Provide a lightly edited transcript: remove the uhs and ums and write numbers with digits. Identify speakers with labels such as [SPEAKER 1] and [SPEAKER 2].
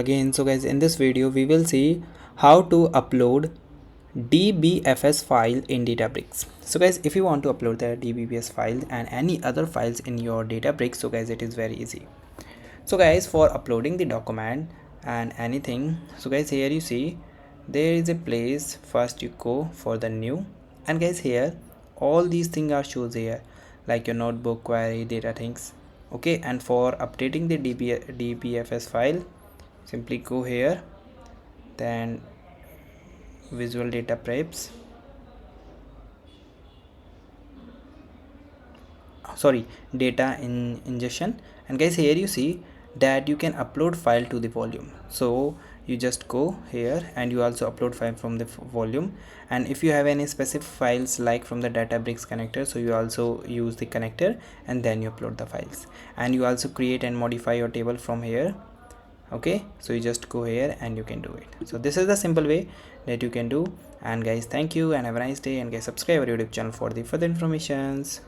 [SPEAKER 1] Again, so guys, in this video we will see how to upload DBFS file in Databricks. So guys, if you want to upload the DBFS file and any other files in your Databricks, so guys, it is very easy. So guys, for uploading the document and anything, so guys, here you see there is a place. First you go for the new, and guys, here all these things are shows here, like your notebook, query, data things. Okay, and for updating the DBFS file, simply go here, then visual data preps, sorry, data in ingestion. And guys, here you see that you can upload file to the volume. So you just go here and you also upload file from the volume. And if you have any specific files like from the Databricks connector, so you also use the connector and then you upload the files. And you also create and modify your table from here. Okay, so you just go here and you can do it. So this is the simple way that you can do. And guys, thank you and have a nice day, and guys, subscribe our YouTube channel for the further informations.